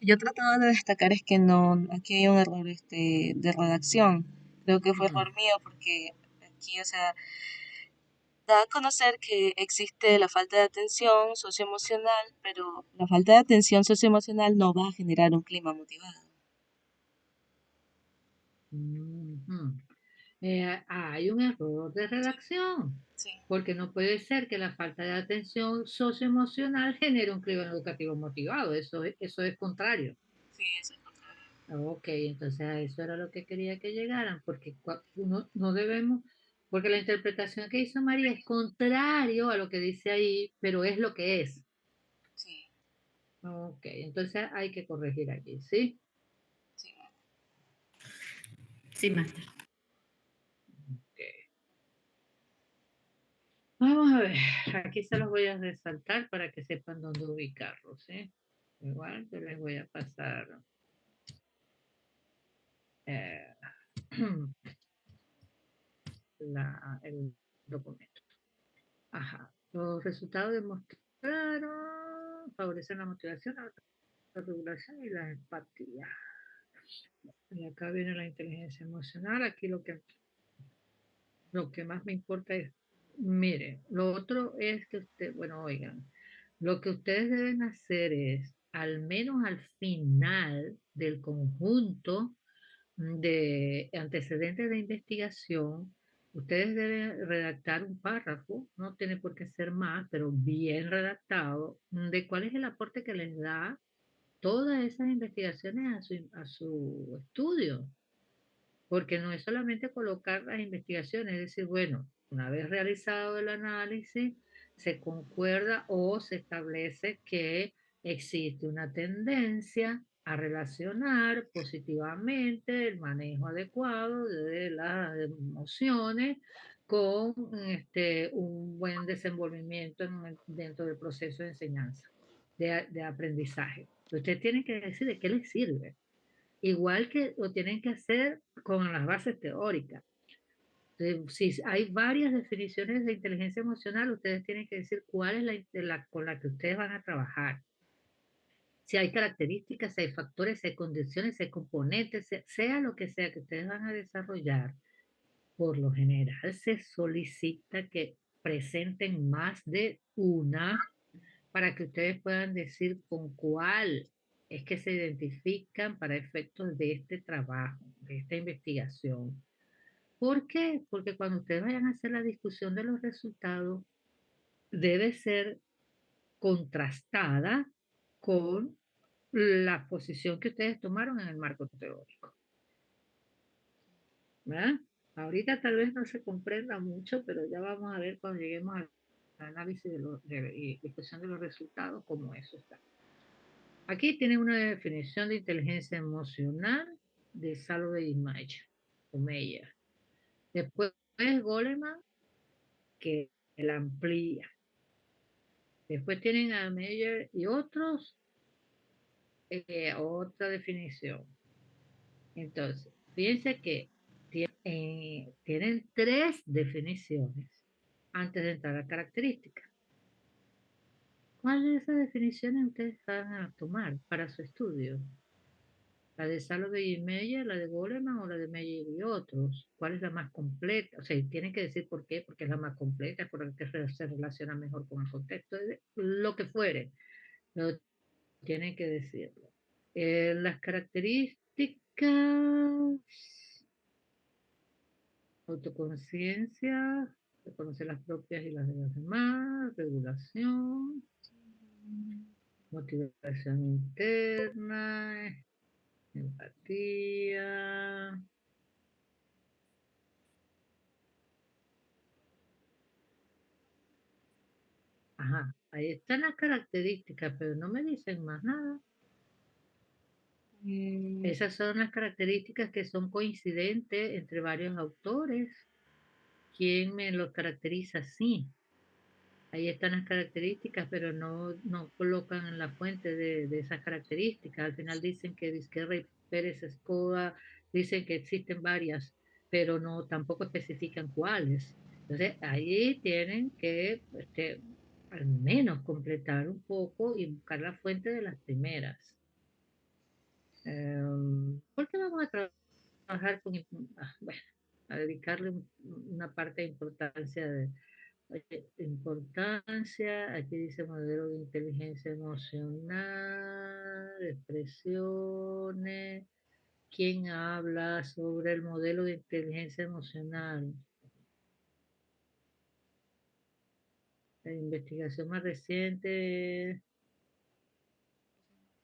Yo trataba de destacar es que no, aquí hay un error de redacción. Creo que fue Ujú. error mío porque aquí, o sea, da a conocer que existe la falta de atención socioemocional, pero la falta de atención socioemocional no va a generar un clima motivado. Ujú. Hay un error de Sí, redacción, sí, porque no puede ser que la falta de atención socioemocional genere un clima educativo motivado. Eso es contrario. sí, eso es contrario. Ok, entonces a eso era lo que quería que llegaran, porque uno no debemos, porque la interpretación que hizo María es contrario a lo que dice ahí, pero es lo que es. Sí, Ok, entonces hay que corregir aquí, ¿sí? sí. Sí, máster. Ok. Vamos a ver, aquí se los voy a resaltar para que sepan dónde ubicarlos, ¿sí? Igual yo les voy a pasar eh, el documento. Ajá. Los resultados demostraron favorecen la motivación, la regulación y la empatía. Y acá viene la inteligencia emocional. Aquí lo que más me importa es, mire, lo otro es que usted, bueno, oigan, lo que ustedes deben hacer es, al menos al final del conjunto de antecedentes de investigación, ustedes deben redactar un párrafo, no tiene por qué ser más, pero bien redactado, de cuál es el aporte que les da todas esas investigaciones a su estudio, porque no es solamente colocar las investigaciones, es decir, bueno, una vez realizado el análisis, se concuerda o se establece que existe una tendencia a relacionar positivamente el manejo adecuado de las emociones con un buen desenvolvimiento dentro del proceso de enseñanza, de aprendizaje. Usted tiene que decir de qué le sirve. Igual que lo tienen que hacer con las bases teóricas. Si hay varias definiciones de inteligencia emocional, ustedes tienen que decir cuál es con la que ustedes van a trabajar. Si hay características, si hay factores, si hay condiciones, si hay componentes, sea lo que sea que ustedes van a desarrollar, por lo general se solicita que presenten más de una para que ustedes puedan decir con cuál es que se identifican para efectos de este trabajo, de esta investigación. ¿Por qué? Porque cuando ustedes vayan a hacer la discusión de los resultados, debe ser contrastada con la posición que ustedes tomaron en el marco teórico. ¿Verdad? Ahorita tal vez no se comprenda mucho, pero ya vamos a ver cuando lleguemos al análisis y discusión de los resultados, cómo eso está. Aquí tiene una definición de inteligencia emocional de Salovey y Meyer. Después Goleman, que la amplía. Después tienen a Meyer y otros, otra definición. Entonces, fíjense que tienen tres definiciones antes de entrar a características. ¿Cuáles de esas definiciones ustedes van a tomar para su estudio? ¿La de Salovey y Meyer, la de Goleman o la de Meyer y otros? ¿Cuál es la más completa? O sea, tienen que decir por qué, porque es la más completa, porque se relaciona mejor con el contexto, lo que fuere, lo tienen que decirlo. Las características, autoconciencia, reconocer las propias y las de los demás, regulación, motivación interna, empatía. Ajá, ahí están las características, pero no me dicen más nada. Mm, Esas son las características que son coincidentes entre varios autores. ¿Quién me los caracteriza así? Ahí están las características, pero no colocan en la fuente de esas características. Al final dicen que Vizquerra y Pérez Escoda dicen que existen varias, pero no tampoco especifican cuáles. Entonces, ahí tienen que al menos completar un poco y buscar la fuente de las primeras. Porque vamos a trabajar bueno, a dedicarle una parte de importancia importancia, aquí dice modelo de inteligencia emocional, expresiones. ¿Quién habla sobre el modelo de inteligencia emocional? La investigación más reciente,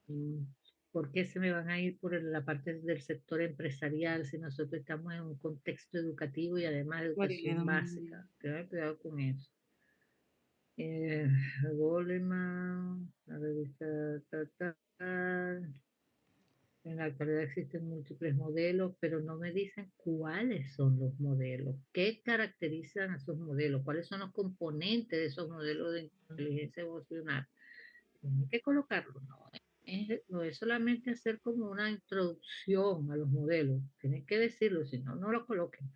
mm, ¿Por qué se me van a ir por la parte del sector empresarial si nosotros estamos en un contexto educativo y además de Marilena, educación Marilena. básica? Tengan cuidado con eso. Eh, Goleman, la revista tal. En la actualidad existen múltiples modelos, pero no me dicen cuáles son los modelos, qué caracterizan a esos modelos, cuáles son los componentes de esos modelos de inteligencia emocional. Tienen que colocarlo, no es solamente hacer como una introducción a los modelos, tienen que decirlo, si no, no lo coloquen.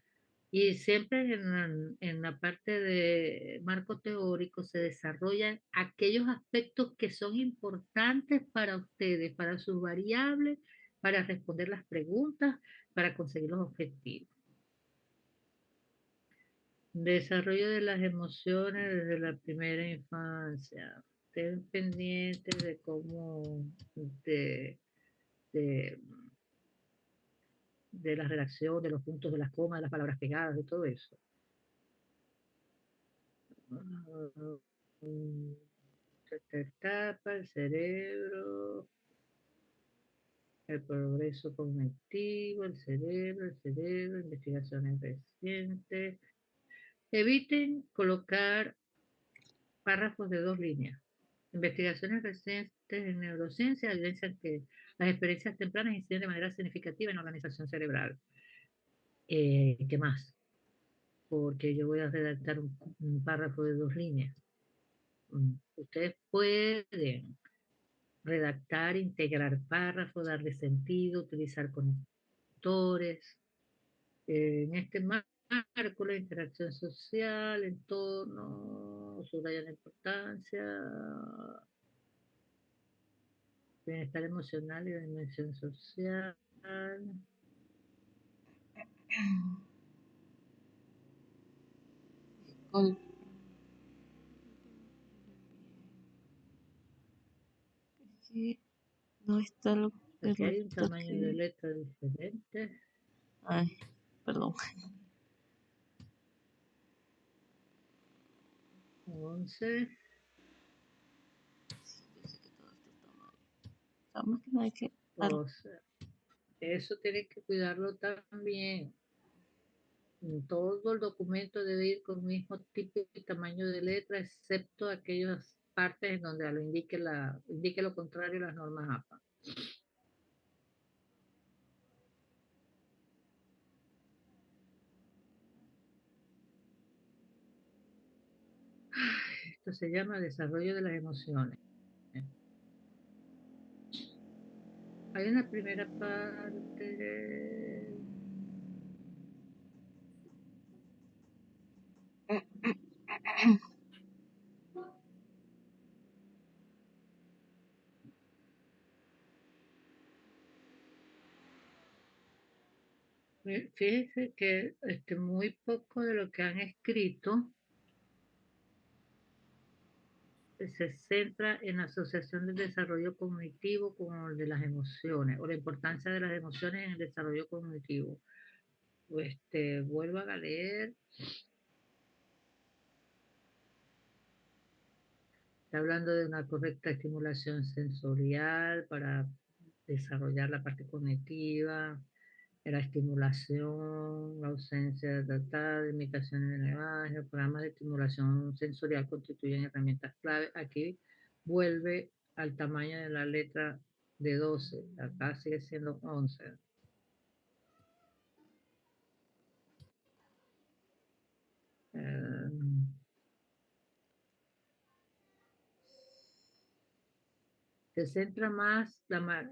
Y siempre en la parte de marco teórico se desarrollan aquellos aspectos que son importantes para ustedes, para sus variables, para responder las preguntas, para conseguir los objetivos. Desarrollo de las emociones desde la primera infancia. Estén pendientes de cómo, de, de, de la redacción, de los puntos, de las comas, de las palabras pegadas, de todo eso. Esta etapa, el cerebro, el progreso cognitivo, el cerebro, investigaciones recientes. Eviten colocar párrafos de 2 líneas. Investigaciones recientes en neurociencia evidencian que las experiencias tempranas inciden de manera significativa en la organización cerebral. ¿Qué más? Porque yo voy a redactar un párrafo de 2 líneas. Ustedes pueden redactar, integrar párrafos, darle sentido, utilizar conectores. En este marco, la interacción social, entorno, subraya la importancia, bienestar emocional y la dimensión social. Col- que no está lo que Aquí hay un resulta tamaño de que... letra diferente. Ay, perdón. 11, Yo sé que todo esto está mal. O sea, más que nada hay que dar... 12. Eso tienen que cuidarlo también. Todo el documento debe ir con el mismo tipo y tamaño de letra, excepto aquellas partes en donde lo indique lo contrario las normas APA. Esto se llama desarrollo de las emociones. Hay una primera parte. Fíjese que muy poco de lo que han escrito se centra en la asociación del desarrollo cognitivo con el de las emociones o la importancia de las emociones en el desarrollo cognitivo. Vuelvo a leer. Está hablando de una correcta estimulación sensorial para desarrollar la parte cognitiva, de la estimulación, la ausencia de imitaciones de lenguaje, los programas de estimulación sensorial constituyen herramientas clave. Aquí vuelve al tamaño de la letra de 12, acá sigue siendo 11. Eh, Se centra más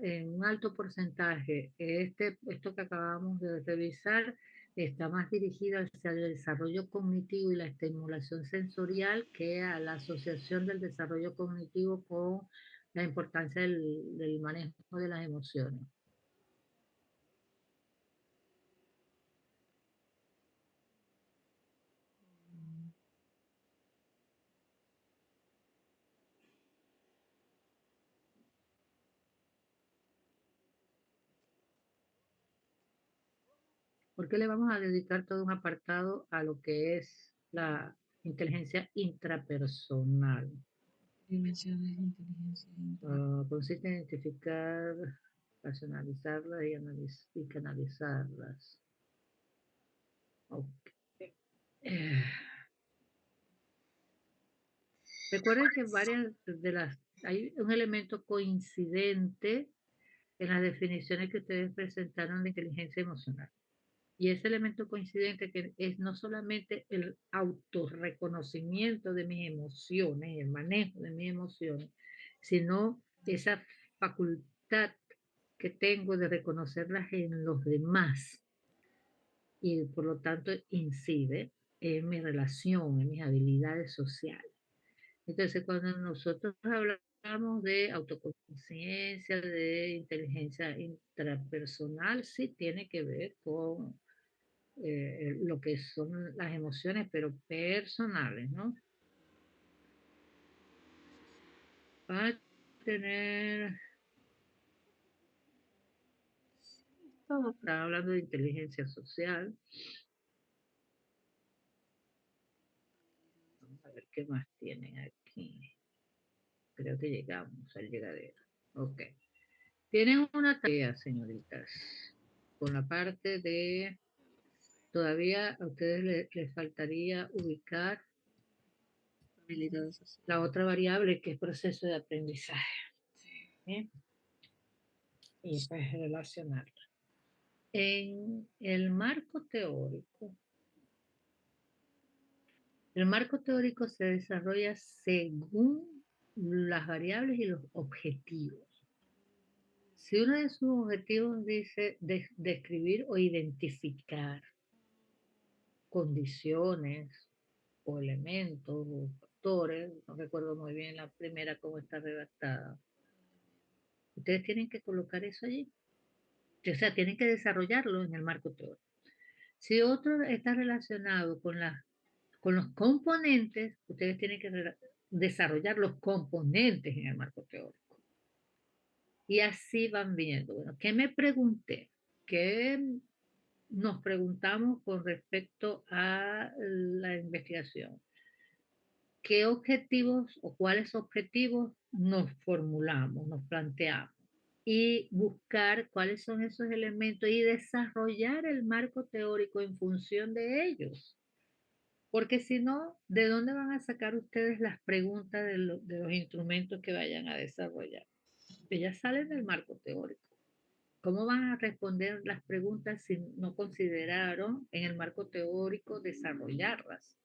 en un alto porcentaje. Esto que acabamos de revisar está más dirigido hacia el desarrollo cognitivo y la estimulación sensorial que a la asociación del desarrollo cognitivo con la importancia del manejo de las emociones. ¿Por qué le vamos a dedicar todo un apartado a lo que es la inteligencia intrapersonal? Dimensiones de inteligencia. Consiste en identificar racionalizarlas y canalizarlas. Ok. Eh, Recuerden que varias de hay un elemento coincidente en las definiciones que ustedes presentaron de inteligencia emocional. Y ese elemento coincidente que es no solamente el autorreconocimiento de mis emociones, el manejo de mis emociones, sino esa facultad que tengo de reconocerlas en los demás y por lo tanto incide en mi relación, en mis habilidades sociales. Entonces, cuando nosotros hablamos de autoconciencia, de inteligencia intrapersonal, sí tiene que ver con lo que son las emociones, pero personales, ¿no? Va a tener, Todo. estaba hablando de inteligencia social. Vamos a ver qué más tienen aquí. Creo que llegamos al llegadero. Ok. Tienen una tarea, señoritas, con la parte de, todavía a ustedes les faltaría ubicar Habilidades sociales. la otra variable que es proceso de aprendizaje. ¿Sí? Y pues relacionarla. En el marco teórico, el marco teórico se desarrolla según las variables y los objetivos. Si uno de sus objetivos dice describir o identificar condiciones o elementos o factores, no recuerdo muy bien la primera cómo está redactada, ustedes tienen que colocar eso allí. O sea, tienen que desarrollarlo en el marco teórico. Si otro está relacionado con los componentes, ustedes tienen que desarrollar los componentes en el marco teórico. Y así van viendo. Bueno, ¿qué me pregunté? ¿Qué nos preguntamos con respecto a la investigación? ¿Qué objetivos o cuáles objetivos nos formulamos, nos planteamos? Y buscar cuáles son esos elementos y desarrollar el marco teórico en función de ellos. Porque si no, ¿de dónde van a sacar ustedes las preguntas de los instrumentos que vayan a desarrollar? Ellas salen del marco teórico. ¿Cómo van a responder las preguntas si no consideraron en el marco teórico desarrollarlas?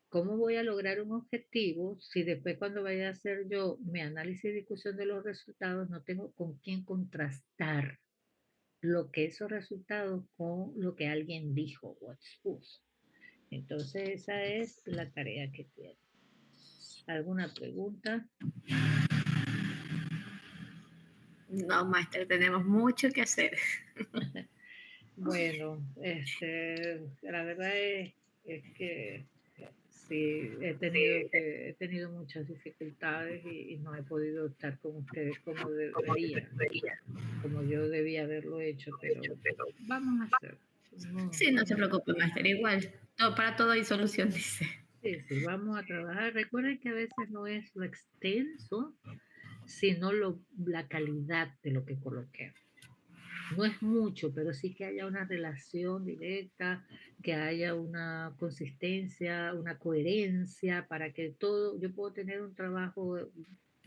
¿Cómo voy a lograr un objetivo si después cuando vaya a hacer yo mi análisis y discusión de los resultados no tengo con quién contrastar lo que esos resultados con lo que alguien dijo o expuso? Entonces esa es la tarea que tiene. ¿Alguna pregunta? No, máster, tenemos mucho que hacer. Bueno, la verdad es que sí, he tenido muchas dificultades y no he podido estar con ustedes como debería, como yo debía haberlo hecho, pero vamos a hacer. Sí, no se preocupe, máster, igual, para todo hay solución, dice. Sí, sí, vamos a trabajar. Recuerden que a veces no es lo extenso, sino la calidad de lo que coloqué. No es mucho, pero sí que haya una relación directa, que haya una consistencia, una coherencia, para que todo, yo puedo tener un trabajo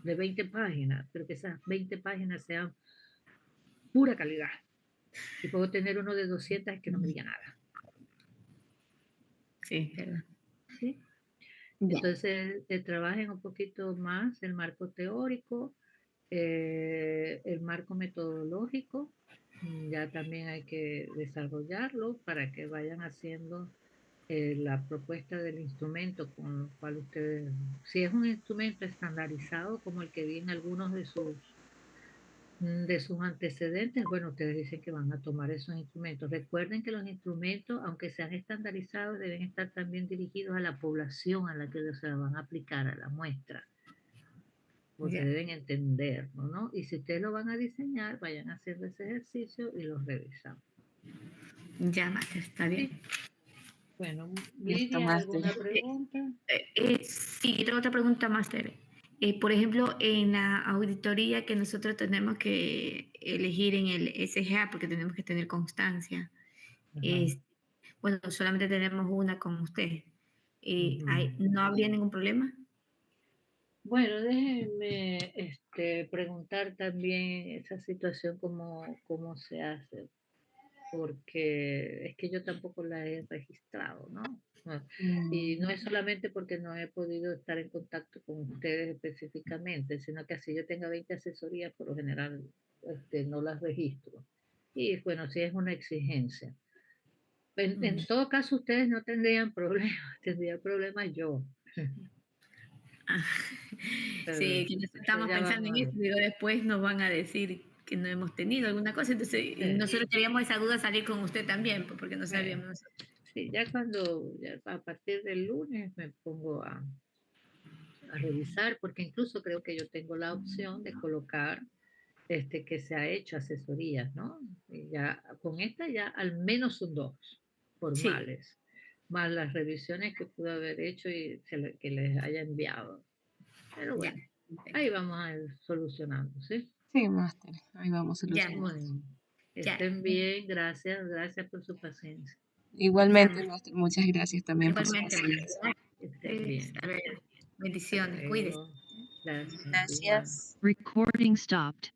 de 20 páginas, pero que esas 20 páginas sean pura calidad. Y puedo tener uno de 200 que no me diga nada. Sí, verdad. ¿Sí? Ya. Entonces, trabajen un poquito más el marco teórico, el marco metodológico, ya también hay que desarrollarlo para que vayan haciendo la propuesta del instrumento con el cual ustedes, si es un instrumento estandarizado como el que vi en algunos de sus antecedentes, bueno, ustedes dicen que van a tomar esos instrumentos. Recuerden que los instrumentos, aunque sean estandarizados, deben estar también dirigidos a la población a la que se la van a aplicar, a la muestra, porque Ya, deben entenderlo, ¿no? Y si ustedes lo van a diseñar, vayan haciendo ese ejercicio y los revisan. ya, máster, está bien. Sí. Bueno, Listo, Lidia, máster. ¿alguna pregunta? Sí, tengo otra pregunta, máster. Por ejemplo, en la auditoría que nosotros tenemos que elegir en el SGA, porque tenemos que tener constancia, Ajá. es, bueno, solamente tenemos una con usted. Ujú. ¿No habría ningún problema? Bueno, déjenme preguntar también esa situación cómo se hace, porque es que yo tampoco la he registrado, ¿no? Y no Mm, es solamente porque no he podido estar en contacto con ustedes específicamente, sino que así yo tenga 20 asesorías, por lo general no las registro. Y bueno, sí es una exigencia. En Mm. todo caso, ustedes no tendrían problemas, tendría problemas yo. Ah, Pero sí, que eso estamos ya pensando vamos en a eso, ver. digo, después nos van a decir que no hemos tenido alguna cosa, entonces Eh, nosotros teníamos esa duda salir con usted también, pues, porque no eh, sabíamos nosotros. sí, ya a partir del lunes me pongo a revisar, porque incluso creo que yo tengo la opción de colocar que se ha hecho asesorías, ¿no? Y ya, con esta ya al menos son dos Sí, formales, más las revisiones que pude haber hecho y que les haya enviado. Pero ya, bueno, ahí perfecto. vamos a ir solucionando, ¿sí? sí, máster, ahí vamos Ya, solucionando. Bueno, que ya, estén bien, gracias por su paciencia. ya, Igualmente, máster, muchas gracias también por su igualmente, paciencia. maestra. Que estén bien. A ver, Hasta bendiciones, cuídese. luego. Gracias, igual. Gracias. Recording stopped.